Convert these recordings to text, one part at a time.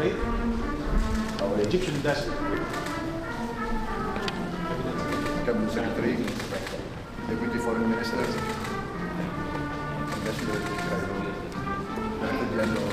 trade or Egyptian industry. Cabinet Secretary, Deputy Foreign Minister, Ambassador to Cairo, Director General.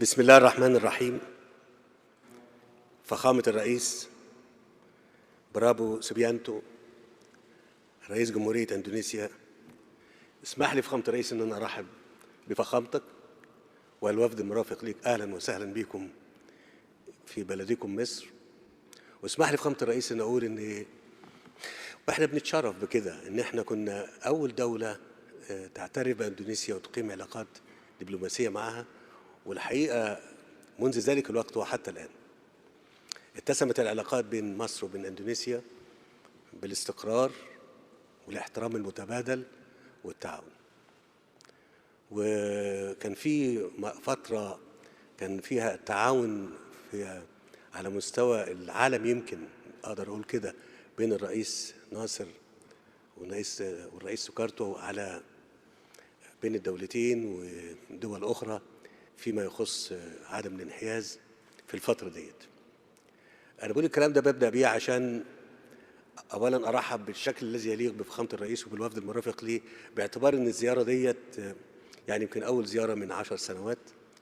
بسم الله الرحمن الرحيم. فخامة الرئيس برابو سبيانتو رئيس جمهورية اندونيسيا، اسمح لي فخامة الرئيس ان انا ارحب بفخامتك والوفد المرافق ليك. اهلا وسهلا بكم في بلدكم مصر. واسمح لي فخامة الرئيس ان اقول ان واحنا بنتشرف بكده ان احنا كنا اول دولة تعترف باندونيسيا وتقيم علاقات دبلوماسية معها، والحقيقة منذ ذلك الوقت وحتى الآن اتسمت العلاقات بين مصر وبين اندونيسيا بالاستقرار والاحترام المتبادل والتعاون. وكان في فترة كان فيها التعاون على مستوى العالم، يمكن أقدر أقول كده، بين الرئيس ناصر والرئيس سوكارتو على بين الدولتين ودول أخرى فيما يخص عدم الانحياز في الفترة ديت. أنا بقول الكلام ده ببدأ بيه عشان أولا أرحب بالشكل الذي يليق بفخامة الرئيس وبالوفد المرافق ليه، باعتبار إن الزيارة ديت يعني يمكن أول زيارة من 10 سنوات،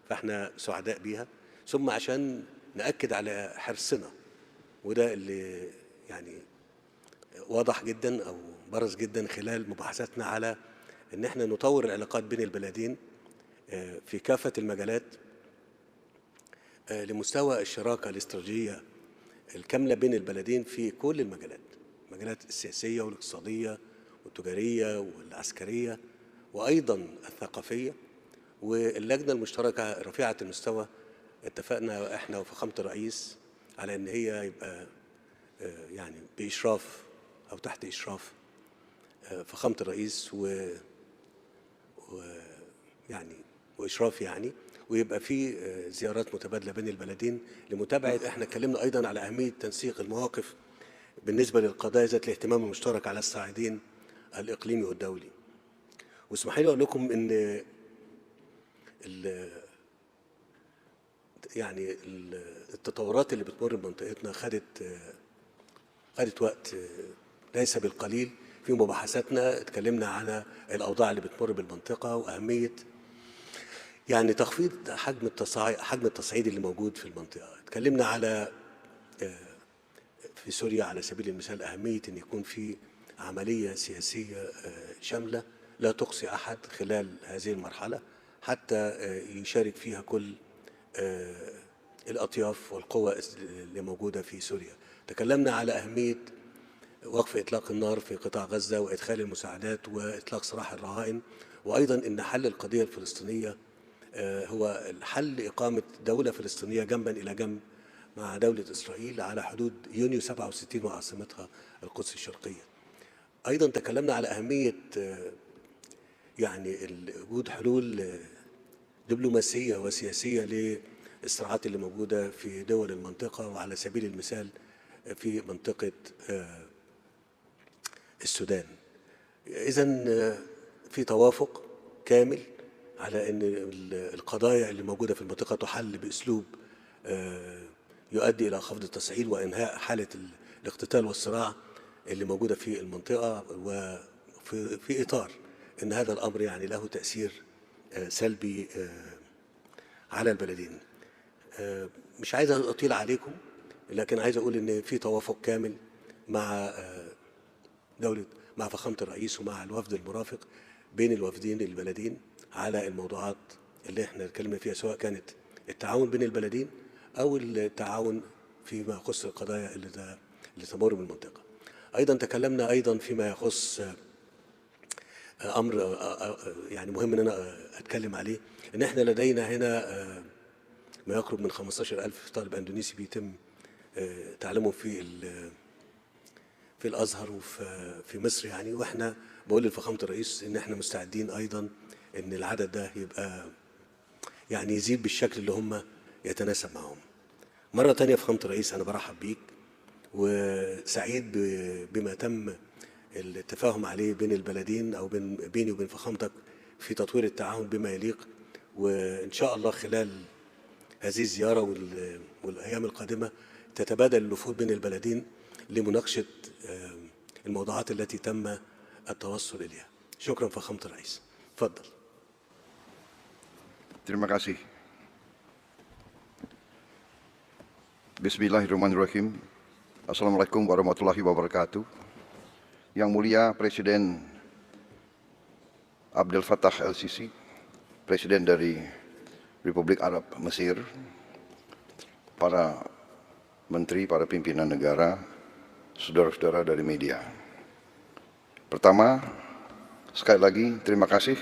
فإحنا سعداء بيها. ثم عشان نأكد على حرصنا، وده اللي يعني واضح جدا أو برز جدا خلال مباحثاتنا على إن إحنا نطور العلاقات بين البلدين في كافة المجالات لمستوى الشراكة الاستراتيجية الكاملة بين البلدين في كل المجالات السياسية والاقتصادية والتجارية والعسكرية وأيضا الثقافية. واللجنة المشتركة رفيعة المستوى اتفقنا احنا وفخامة الرئيس على ان هي يبقى يعني بإشراف أو تحت إشراف فخامة الرئيس وإشراف يعني، ويبقى في زيارات متبادلة بين البلدين لمتابعة. احنا اتكلمنا أيضا على أهمية تنسيق المواقف بالنسبة للقضايا ذات الاهتمام المشترك على الصعيدين الإقليمي والدولي. واسمحوا لي أقول لكم إن يعني التطورات اللي بتمر بمنطقتنا خدت وقت ليس بالقليل. في مباحثاتنا اتكلمنا على الأوضاع اللي بتمر بالمنطقة وأهمية يعني تخفيض حجم التصعيد اللي موجود في المنطقة. اتكلمنا على في سوريا على سبيل المثال أهمية أن يكون في عملية سياسية شاملة لا تقصي أحد خلال هذه المرحلة حتى يشارك فيها كل الأطياف والقوى اللي موجودة في سوريا. تكلمنا على أهمية وقف إطلاق النار في قطاع غزة وإدخال المساعدات وإطلاق سراح الرهائن، وأيضا أن حل القضية الفلسطينية هو الحل إقامة دولة فلسطينية جنبا إلى جنب مع دولة إسرائيل على حدود يونيو 67 وعاصمتها القدس الشرقية. أيضا تكلمنا على أهمية يعني وجود حلول دبلوماسية وسياسية للصراعات اللي موجودة في دول المنطقة، وعلى سبيل المثال في منطقة السودان. إذن في توافق كامل على أن القضايا اللي موجودة في المنطقة تحل بأسلوب يؤدي إلى خفض التصعيد وإنهاء حالة الاقتتال والصراع اللي موجودة في المنطقة، وفي إطار أن هذا الأمر يعني له تأثير سلبي على البلدين. مش عايز أطيل عليكم، لكن عايز أقول أن في توافق كامل مع مع فخامة الرئيس ومع الوفد المرافق بين الوفدين البلدين على الموضوعات اللي احنا اتكلمنا فيها، سواء كانت التعاون بين البلدين أو التعاون فيما يخص القضايا اللي تمر بالمنطقة. أيضا تكلمنا أيضا فيما يخص أمر يعني مهم أن أنا أتكلم عليه، إن إحنا لدينا هنا ما يقرب من 15,000 طالب أندونيسي بيتم تعليمهم في الأزهر وفي مصر يعني. وإحنا بقول لفخامة الرئيس إن إحنا مستعدين أيضا إن العدد ده يبقى يعني يزيد بالشكل اللي هم يتناسب معهم. مرة تانية فخامة الرئيس أنا برحب بيك وسعيد بما تم التفاهم عليه بين البلدين أو بيني وبين فخامتك في تطوير التعاون بما يليق. وإن شاء الله خلال هذه الزيارة والأيام القادمة تتبادل الوفود بين البلدين لمناقشة الموضوعات التي تم التوصل إليها. شكرا فخامة الرئيس. تفضل. Terima kasih. Bismillahirrahmanirrahim. Assalamualaikum warahmatullahi wabarakatuh. Yang mulia Presiden Abdel Fattah El-Sisi, Presiden dari Republik Arab Mesir, para menteri, para pimpinan negara, saudara-saudara dari media. Pertama, sekali lagi terima kasih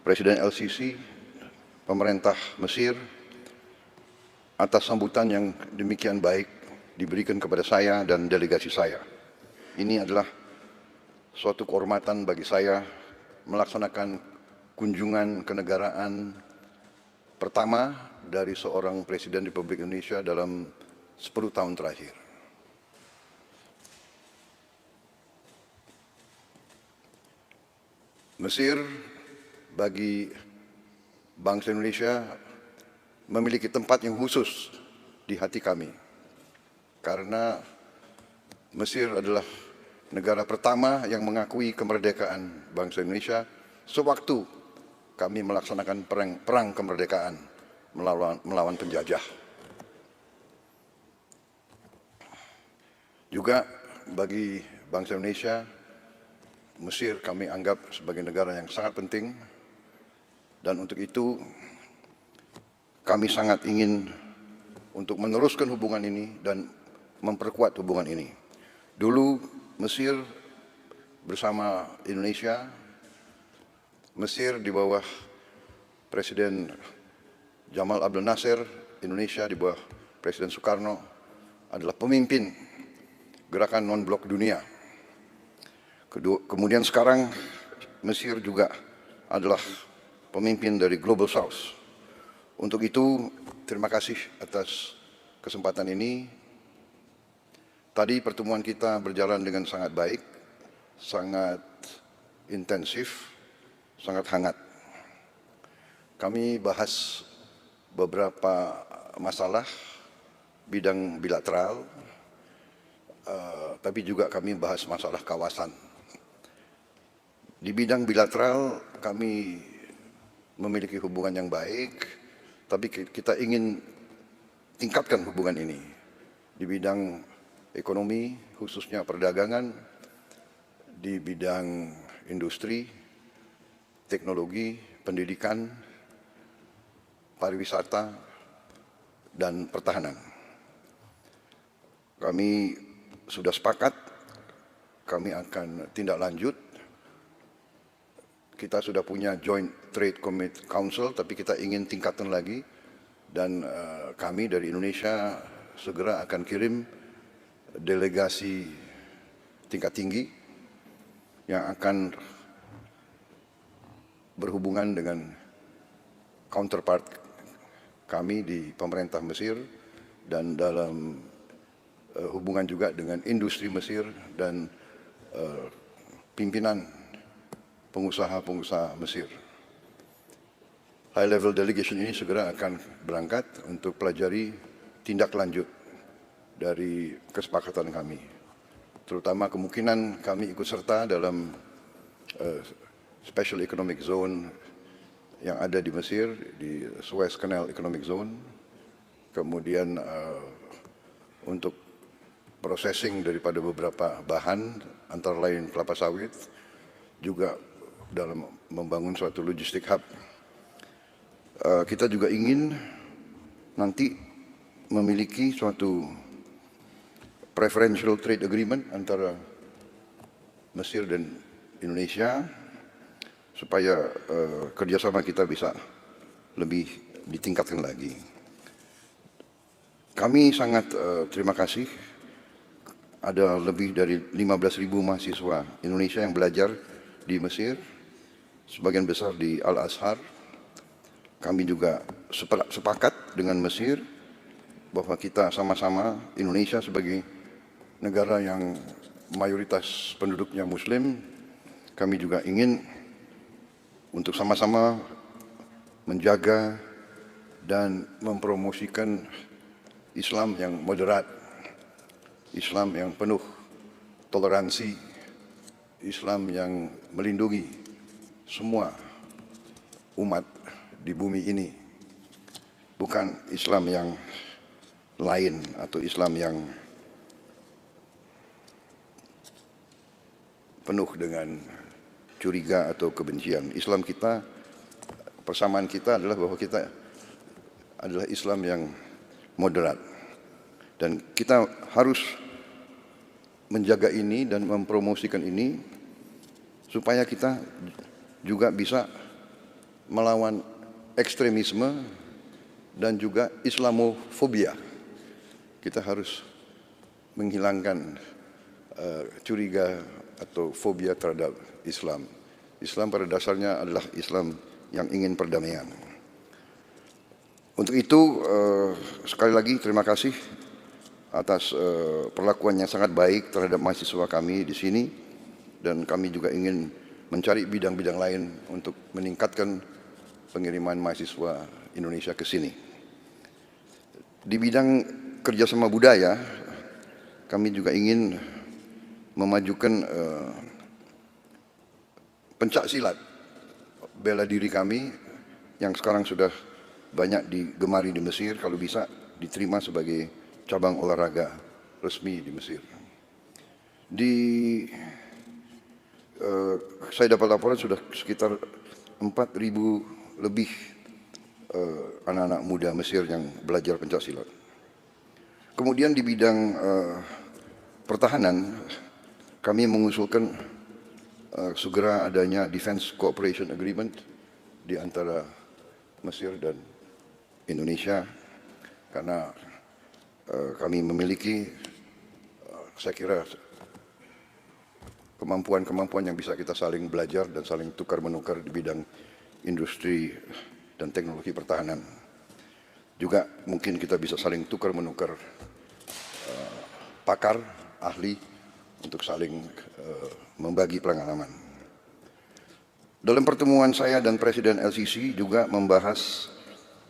Presiden El-Sisi, pemerintah Mesir, atas sambutan yang demikian baik diberikan kepada saya dan delegasi saya. Ini adalah suatu kehormatan bagi saya melaksanakan kunjungan kenegaraan pertama dari seorang Presiden Republik Indonesia dalam 10 tahun terakhir. Mesir bagi bangsa Indonesia memiliki tempat yang khusus di hati kami, karena Mesir adalah negara pertama yang mengakui kemerdekaan bangsa Indonesia sewaktu kami melaksanakan perang kemerdekaan melawan penjajah. Juga bagi bangsa Indonesia, Mesir kami anggap sebagai negara yang sangat penting, dan untuk itu kami sangat ingin untuk meneruskan hubungan ini dan memperkuat hubungan ini. Dulu Mesir bersama Indonesia, Mesir di bawah Presiden Jamal Abdel Nasser, Indonesia di bawah Presiden Soekarno adalah pemimpin gerakan non-blok dunia. Kemudian sekarang Mesir juga adalah pemimpin dari Global South. Untuk itu, terima kasih atas kesempatan ini. Tadi pertemuan kita berjalan dengan sangat baik, sangat intensif, sangat hangat. Kami bahas beberapa masalah bidang bilateral, tapi juga kami bahas masalah kawasan. Di bidang bilateral kami memiliki hubungan yang baik, tapi kita ingin tingkatkan hubungan ini di bidang ekonomi, khususnya perdagangan, di bidang industri, teknologi, pendidikan, pariwisata, dan pertahanan. Kami sudah sepakat, kami akan tindak lanjut. Kita sudah punya Joint Trade Council, tapi kita ingin tingkatkan lagi, dan kami dari Indonesia segera akan kirim delegasi tingkat tinggi yang akan berhubungan dengan counterpart kami di pemerintah Mesir, dan dalam hubungan juga dengan industri Mesir dan pimpinan pengusaha-pengusaha Mesir. High level delegation ini segera akan berangkat untuk pelajari tindak lanjut dari kesepakatan kami, terutama kemungkinan kami ikut serta dalam Special Economic Zone yang ada di Mesir, di Suez Canal Economic Zone, kemudian untuk processing daripada beberapa bahan, antara lain kelapa sawit, juga dalam membangun suatu logistik hub. Kita juga ingin nanti memiliki suatu preferential trade agreement antara Mesir dan Indonesia supaya kerjasama kita bisa lebih ditingkatkan lagi. Kami sangat terima kasih ada lebih dari 15.000 mahasiswa Indonesia yang belajar di Mesir, sebagian besar di Al-Azhar. Kami juga sepakat dengan Mesir bahwa kita sama-sama Indonesia sebagai negara yang mayoritas penduduknya Muslim, kami juga ingin untuk sama-sama menjaga dan mempromosikan Islam yang moderat, Islam yang penuh toleransi, Islam yang melindungi semua umat di bumi ini, bukan Islam yang lain atau Islam yang penuh dengan curiga atau kebencian. Islam kita, persamaan kita adalah bahwa kita adalah Islam yang moderat. Dan kita harus menjaga ini dan mempromosikan ini supaya kita juga bisa melawan ekstremisme dan juga Islamofobia. Kita harus menghilangkan curiga atau fobia terhadap Islam. Islam pada dasarnya adalah Islam yang ingin perdamaian. Untuk itu sekali lagi terima kasih atas perlakuan yang sangat baik terhadap mahasiswa kami di sini, dan kami juga ingin mencari bidang-bidang lain untuk meningkatkan pengiriman mahasiswa Indonesia ke sini. Di bidang kerjasama budaya, kami juga ingin memajukan pencak silat bela diri kami yang sekarang sudah banyak digemari di Mesir, kalau bisa diterima sebagai cabang olahraga resmi di Mesir. Saya dapat laporan sudah sekitar 4.000 lebih anak-anak muda Mesir yang belajar pencak silat. Kemudian di bidang pertahanan, kami mengusulkan segera adanya Defense Cooperation Agreement di antara Mesir dan Indonesia, karena kami memiliki, saya kira, kemampuan-kemampuan yang bisa kita saling belajar dan saling tukar-menukar di bidang industri dan teknologi pertahanan. Juga mungkin kita bisa saling tukar-menukar pakar, ahli, untuk saling membagi pengalaman. Dalam pertemuan saya dan Presiden LCC juga membahas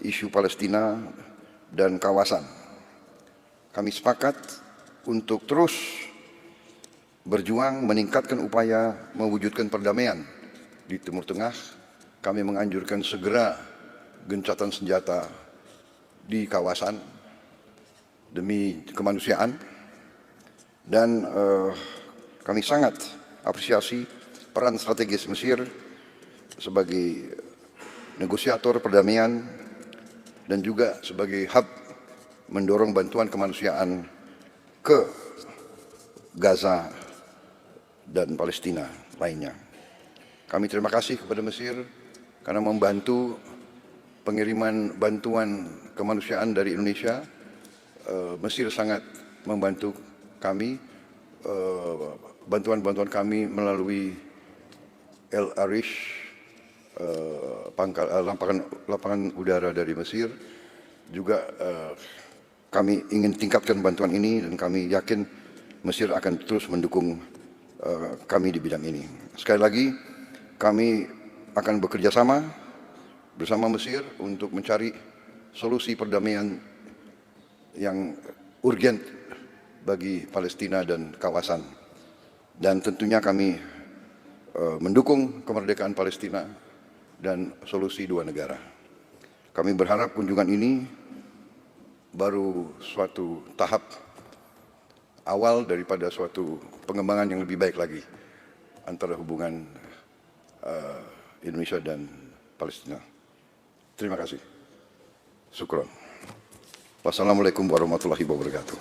isu Palestina dan kawasan. Kami sepakat untuk terus berjuang meningkatkan upaya mewujudkan perdamaian di Timur Tengah. Kami menganjurkan segera gencatan senjata di kawasan demi kemanusiaan, dan kami sangat apresiasi peran strategis Mesir sebagai negosiator perdamaian dan juga sebagai hub mendorong bantuan kemanusiaan ke Gaza dan Palestina lainnya. Kami terima kasih kepada Mesir karena membantu pengiriman bantuan kemanusiaan dari Indonesia. Mesir sangat membantu kami, bantuan-bantuan kami melalui El Arish, lapangan udara dari Mesir. Juga kami ingin tingkatkan bantuan ini, dan kami yakin Mesir akan terus mendukung kami di bidang ini. Sekali lagi, kami akan bekerja sama bersama Mesir untuk mencari solusi perdamaian yang urgent bagi Palestina dan kawasan. Dan tentunya kami mendukung kemerdekaan Palestina dan solusi dua negara. Kami berharap kunjungan ini baru suatu tahap awal daripada suatu pengembangan yang lebih baik lagi antara hubungan Indonesia dan Palestina. Terima kasih. Syukran. Wassalamualaikum warahmatullahi wabarakatuh.